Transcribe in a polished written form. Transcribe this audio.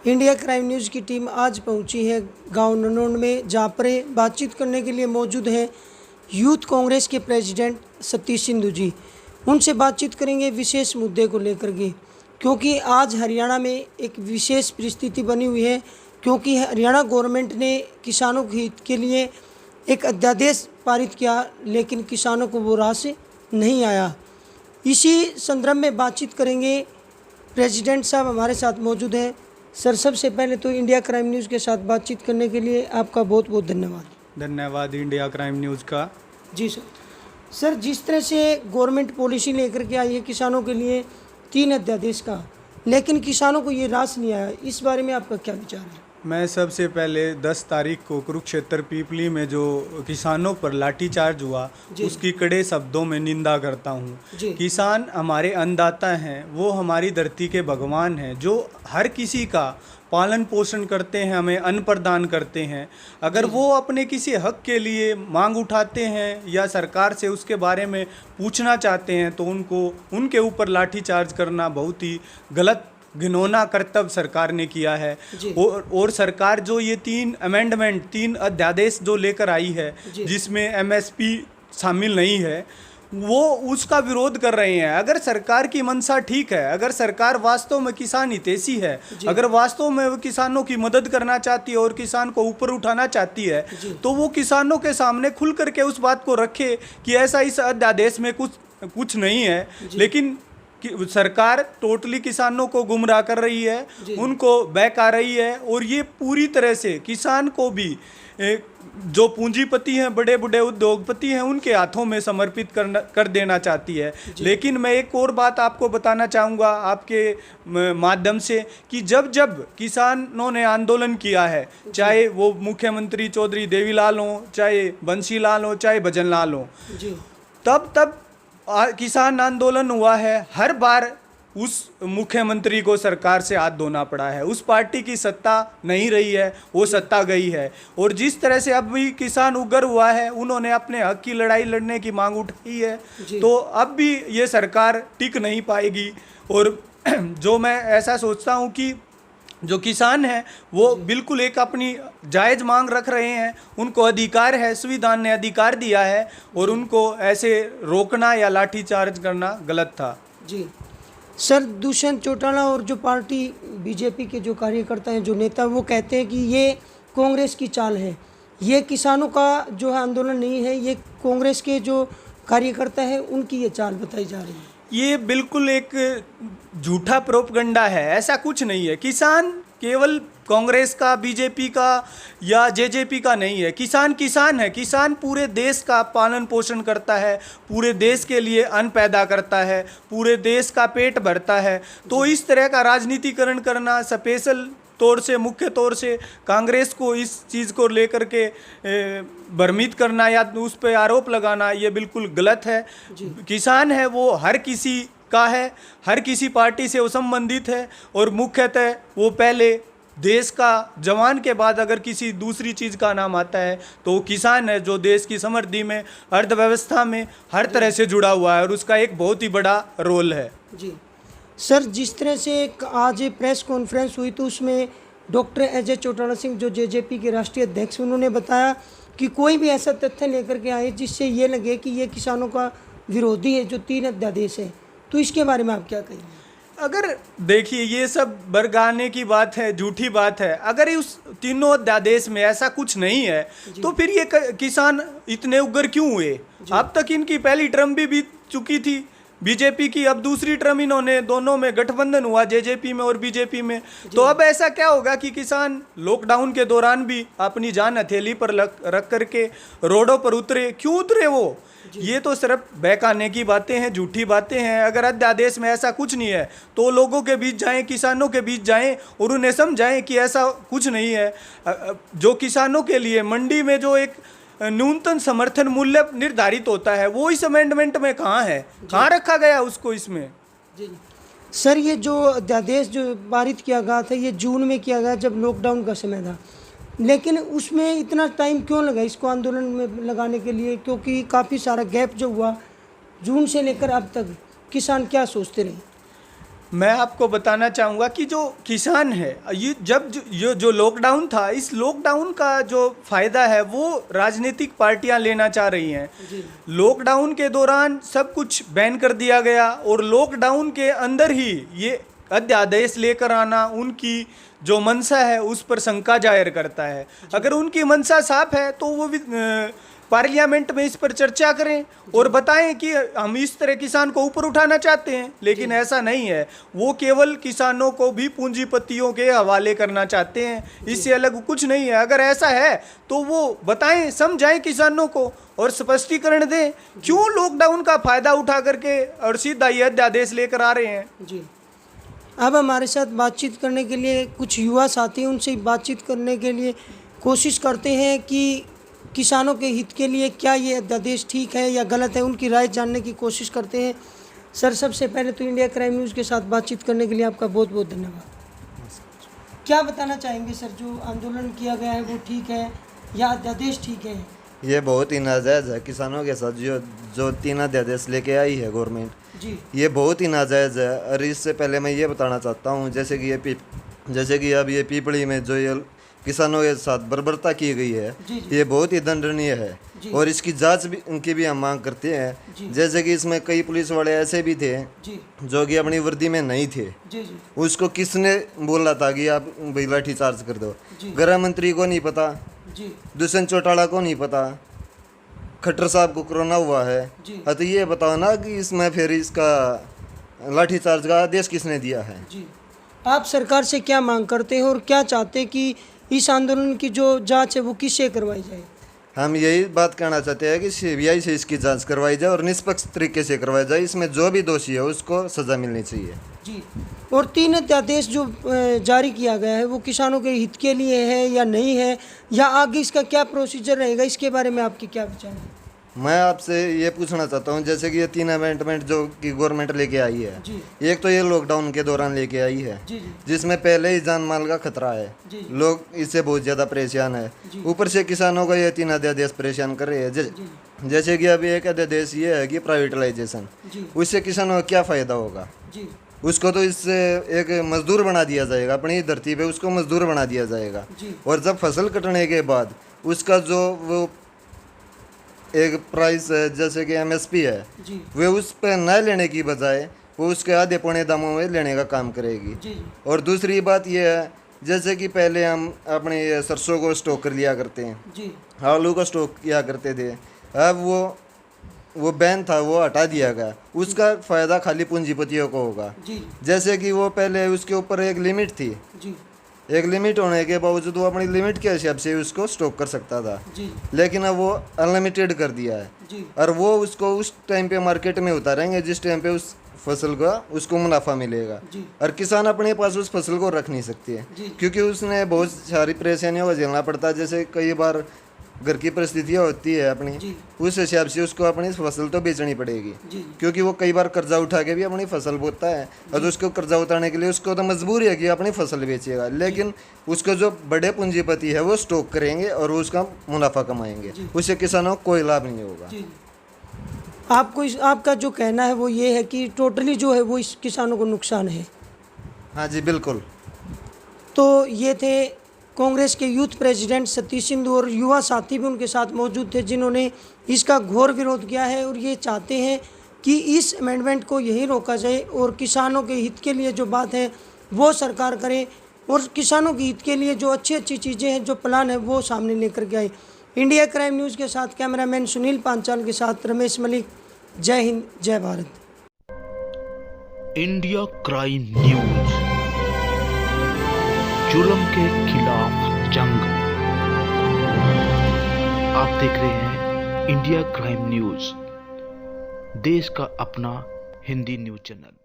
India crime news की team आज पहुंची है गांव ननौंड में, जहां पर बातचीत करने के लिए मौजूद हैं यूथ कांग्रेस के प्रेसिडेंट सतीश सिंधु जी। उनसे बातचीत करेंगे विशेष मुद्दे को लेकर के, क्योंकि आज हरियाणा में एक विशेष परिस्थिति बनी हुई है, क्योंकि हरियाणा गवर्नमेंट ने किसानों के हित के लिए एक अध्यादेश पारित किया, लेकिन किसानों को वो राशि नहीं आया। इसी संदर्भ में बातचीत करेंगे। प्रेसिडेंट साहब हमारे साथ मौजूद हैं। सर, सबसे पहले तो इंडिया क्राइम न्यूज़ के साथ बातचीत करने के लिए आपका बहुत बहुत धन्यवाद। धन्यवाद इंडिया क्राइम न्यूज़ का। जी सर, जिस तरह से गवर्नमेंट पॉलिसी लेकर के आई है किसानों के लिए 3 अध्यादेश का, लेकिन किसानों को ये राशि नहीं आया, इस बारे में आपका क्या विचार है? मैं सबसे पहले 10 तारीख को कुरुक्षेत्र पीपली में जो किसानों पर लाठीचार्ज हुआ उसकी कड़े शब्दों में निंदा करता हूँ। किसान हमारे अन्नदाता हैं, वो हमारी धरती के भगवान हैं, जो हर किसी का पालन पोषण करते हैं, हमें अन्न प्रदान करते हैं। अगर वो अपने किसी हक के लिए मांग उठाते हैं या सरकार से उसके बारे में पूछना चाहते हैं तो उनको उनके ऊपर लाठीचार्ज करना बहुत ही गलत घिनौना कर्तव्य सरकार ने किया है। और सरकार जो ये 3 अध्यादेश जो लेकर आई है, जिसमें एमएसपी शामिल नहीं है, वो उसका विरोध कर रहे हैं। अगर सरकार की मंशा ठीक है, अगर सरकार वास्तव में किसान हितैषी है, अगर वास्तव में वो किसानों की मदद करना चाहती है और किसान को ऊपर उठाना चाहती है, तो वो किसानों के सामने खुल करके उस बात को रखे कि ऐसा इस अध्यादेश में कुछ नहीं है। लेकिन सरकार टोटली किसानों को गुमराह कर रही है, उनको बहका रही है, और ये पूरी तरह से किसान को भी जो पूंजीपति हैं, बड़े बड़े उद्योगपति हैं, उनके हाथों में समर्पित कर देना चाहती है। लेकिन मैं एक और बात आपको बताना चाहूँगा आपके माध्यम से कि जब जब किसानों ने आंदोलन किया है, चाहे वो मुख्यमंत्री चौधरी देवीलाल हों, चाहे बंसीलाल हों, चाहे भजनलाल हों, तब किसान आंदोलन हुआ है, हर बार उस मुख्यमंत्री को सरकार से हाथ धोना पड़ा है। उस पार्टी की सत्ता नहीं रही है, वो सत्ता गई है। और जिस तरह से अब भी किसान उग्र हुआ है, उन्होंने अपने हक की लड़ाई लड़ने की मांग उठाई है, तो अब भी ये सरकार टिक नहीं पाएगी। और जो मैं ऐसा सोचता हूँ कि जो किसान हैं वो बिल्कुल एक अपनी जायज़ मांग रख रहे हैं, उनको अधिकार है, संविधान ने अधिकार दिया है, और उनको ऐसे रोकना या लाठीचार्ज करना गलत था। जी सर, दुष्यंत चौटाला और जो पार्टी बीजेपी के जो कार्यकर्ता हैं, जो नेता, वो कहते हैं कि ये कांग्रेस की चाल है, ये किसानों का जो है आंदोलन नहीं है, ये कांग्रेस के जो कार्यकर्ता है उनकी ये चाल बताई जा रही है। ये बिल्कुल एक झूठा प्रोपगंडा है, ऐसा कुछ नहीं है। किसान केवल कांग्रेस का, बीजेपी का या जेजेपी का नहीं है। किसान किसान है, किसान पूरे देश का पालन पोषण करता है, पूरे देश के लिए अन्न पैदा करता है, पूरे देश का पेट भरता है। तो इस तरह का राजनीतिकरण करना, स्पेशल तौर से, मुख्य तौर से कांग्रेस को इस चीज़ को लेकर के भ्रमित करना या उस पर आरोप लगाना, ये बिल्कुल गलत है। किसान है वो हर किसी का है, हर किसी पार्टी से वो संबंधित है, और मुख्यतः वो पहले देश का जवान के बाद अगर किसी दूसरी चीज़ का नाम आता है तो वो किसान है, जो देश की समृद्धि में, अर्थव्यवस्था में हर तरह से जुड़ा हुआ है, और उसका एक बहुत ही बड़ा रोल है। जी सर, जिस तरह से आज प्रेस कॉन्फ्रेंस हुई तो उसमें डॉक्टर अजय चौटाला सिंह, जो जेजेपी के राष्ट्रीय अध्यक्ष, उन्होंने बताया कि कोई भी ऐसा तथ्य लेकर के आए जिससे ये लगे कि ये किसानों का विरोधी है, जो 3 अध्यादेश है, तो इसके बारे में आप क्या कहेंगे? अगर देखिए, ये सब बरगाने की बात है, झूठी बात है। अगर उस 3 अध्यादेश में ऐसा कुछ नहीं है तो फिर ये किसान इतने उग्र क्यों हुए? अब तक इनकी पहली टर्म भी बीत चुकी थी बीजेपी की, अब दूसरी टर्म इन्होंने, दोनों में गठबंधन हुआ, जेजेपी में और बीजेपी में। तो अब ऐसा क्या होगा कि किसान लॉकडाउन के दौरान भी अपनी जान हथेली पर रख करके रोडों पर उतरे? क्यों उतरे वो? ये तो सिर्फ बहकाने की बातें हैं, झूठी बातें हैं। अगर अध्यादेश में ऐसा कुछ नहीं है तो लोगों के बीच जाएं, किसानों के बीच जाएं और उन्हें समझाएं कि ऐसा कुछ नहीं है। जो किसानों के लिए मंडी में जो एक न्यूनतम समर्थन मूल्य निर्धारित होता है, वो इस अमेंडमेंट में कहाँ है? कहाँ रखा गया उसको इसमें? जी सर, ये जो अध्यादेश जो पारित किया गया था, ये जून में किया गया जब लॉकडाउन का समय था, लेकिन उसमें इतना टाइम क्यों लगा इसको आंदोलन में लगाने के लिए? क्योंकि काफ़ी सारा गैप जो हुआ जून से लेकर अब तक, किसान क्या सोचते रहे? मैं आपको बताना चाहूँगा कि जो किसान है, ये जब जो लॉकडाउन था, इस लॉकडाउन का जो फ़ायदा है वो राजनीतिक पार्टियां लेना चाह रही हैं। लॉकडाउन के दौरान सब कुछ बैन कर दिया गया और लॉकडाउन के अंदर ही ये अध्यादेश लेकर आना उनकी जो मंशा है उस पर शंका जाहिर करता है। अगर उनकी मंशा साफ है तो वो पार्लियामेंट में इस पर चर्चा करें और बताएं कि हम इस तरह किसान को ऊपर उठाना चाहते हैं, लेकिन ऐसा नहीं है। वो केवल किसानों को भी पूंजीपतियों के हवाले करना चाहते हैं, इससे अलग कुछ नहीं है। अगर ऐसा है तो वो बताएं, समझाएं किसानों को और स्पष्टीकरण दें क्यों लॉकडाउन का फ़ायदा उठा करके और सीधा ये अध्यादेश लेकर आ रहे हैं। जी, अब हमारे साथ बातचीत करने के लिए कुछ युवा साथी, उनसे बातचीत करने के लिए कोशिश करते हैं कि किसानों के हित के लिए क्या ये अध्यादेश ठीक है या गलत है, उनकी राय जानने की कोशिश करते हैं। सर, सबसे पहले तो इंडिया क्राइम न्यूज़ के साथ बातचीत करने के लिए आपका बहुत बहुत धन्यवाद। क्या बताना चाहेंगे सर, जो आंदोलन किया गया है वो ठीक है या अध्यादेश ठीक है? ये बहुत ही नाजायज़ है। किसानों के साथ जो 3 अध्यादेश लेके आई है गवर्नमेंट जी, ये बहुत ही नाजायज़ है। और इससे पहले मैं ये बताना चाहता हूँ, जैसे कि अब ये पीपली में जो ये किसानों के साथ बर्बरता की गई है, ये बहुत ही दंडनीय है और इसकी जांच की भी हम मांग करते हैं। जैसे कि इसमें कई पुलिस वाले ऐसे भी थे जो कि अपनी वर्दी में नहीं थे। उसको किसने बोला था कि आप भाई लाठी चार्ज कर दो? गृह मंत्री को नहीं पता, दुष्यंत चौटाला को नहीं पता, खट्टर साहब को कोरोना हुआ है। तो ये बताओ ना कि इसमें फिर इसका लाठीचार्ज का आदेश किसने दिया है? आप सरकार से क्या मांग करते हैं और क्या चाहते हैं कि इस आंदोलन की जो जांच है वो किससे करवाई जाए? हम यही बात कहना चाहते हैं कि सीबीआई से इसकी जांच करवाई जाए और निष्पक्ष तरीके से करवाई जाए। इसमें जो भी दोषी है उसको सज़ा मिलनी चाहिए। जी, और 3 अध्यादेश जो जारी किया गया है वो किसानों के हित के लिए है या नहीं है, या आगे इसका क्या प्रोसीजर रहेगा, इसके बारे में आपके क्या विचार हैं? मैं आपसे ये पूछना चाहता हूँ, जैसे कि ये 3 अमेंडमेंट जो कि गवर्नमेंट लेके आई है, एक तो ये लॉकडाउन के दौरान लेके आई है जिसमें पहले ही जान माल का खतरा है, लोग इससे बहुत ज़्यादा परेशान है। ऊपर से किसानों को ये 3 अध्यादेश परेशान कर रहे हैं। जैसे कि अभी एक अध्यादेश ये है कि प्राइवेटाइजेशन, उससे किसानों को क्या फ़ायदा होगा? उसको तो इससे एक मजदूर बना दिया जाएगा, अपनी धरती पे उसको मजदूर बना दिया जाएगा। और जब फसल कटने के बाद उसका जो वो एक प्राइस है, जैसे कि MSP है, वे उस पर न लेने की बजाय वो उसके आधे पौने दामों में लेने का काम करेगी। और दूसरी बात यह है, जैसे कि पहले हम अपने सरसों को स्टॉक कर लिया करते हैं, आलू को स्टॉक किया करते थे, अब वो बैन था वो हटा दिया गया। उसका फ़ायदा खाली पूंजीपतियों को होगा। जैसे कि वो पहले उसके ऊपर एक लिमिट थी, एक लिमिट होने के बावजूद वो अपनी लिमिट के हिसाब से उसको स्टॉक कर सकता था, लेकिन अब वो अनलिमिटेड कर दिया है और वो उसको उस टाइम पे मार्केट में उतारेंगे जिस टाइम पे उस फसल का उसको मुनाफा मिलेगा। और किसान अपने पास उस फसल को रख नहीं सकती है क्योंकि उसने बहुत सारी परेशानियों को झेलना पड़ता है। जैसे कई बार घर की परिस्थितियाँ होती है अपनी, उस हिसाब से उसको अपनी फसल तो बेचनी पड़ेगी क्योंकि वो कई बार कर्जा उठा के भी अपनी फसल बोता है और उसको कर्जा उतारने के लिए उसको तो मजबूरी है कि अपनी फसल बेचेगा, लेकिन उसको जो बड़े पूंजीपति है वो स्टॉक करेंगे और वो उसका मुनाफा कमाएंगे, उससे किसानों को कोई लाभ नहीं होगा। आपका जो कहना है वो ये है कि टोटली जो है वो इस किसानों को नुकसान है? हाँ जी, बिल्कुल। तो ये थे कांग्रेस के यूथ प्रेसिडेंट सतीश सिंधु और युवा साथी भी उनके साथ मौजूद थे जिन्होंने इसका घोर विरोध किया है और ये चाहते हैं कि इस अमेंडमेंट को यहीं रोका जाए और किसानों के हित के लिए जो बात है वो सरकार करे और किसानों के हित के लिए जो अच्छी चीज़ें हैं, जो प्लान है वो सामने लेकर के आए। इंडिया क्राइम न्यूज़ के साथ कैमरामैन सुनील पांचाल के साथ रमेश मलिक। जय हिंद, जय भारत। इंडिया क्राइम न्यूज़, जुल्म के खिलाफ जंग। आप देख रहे हैं इंडिया क्राइम न्यूज़, देश का अपना हिंदी न्यूज़ चैनल।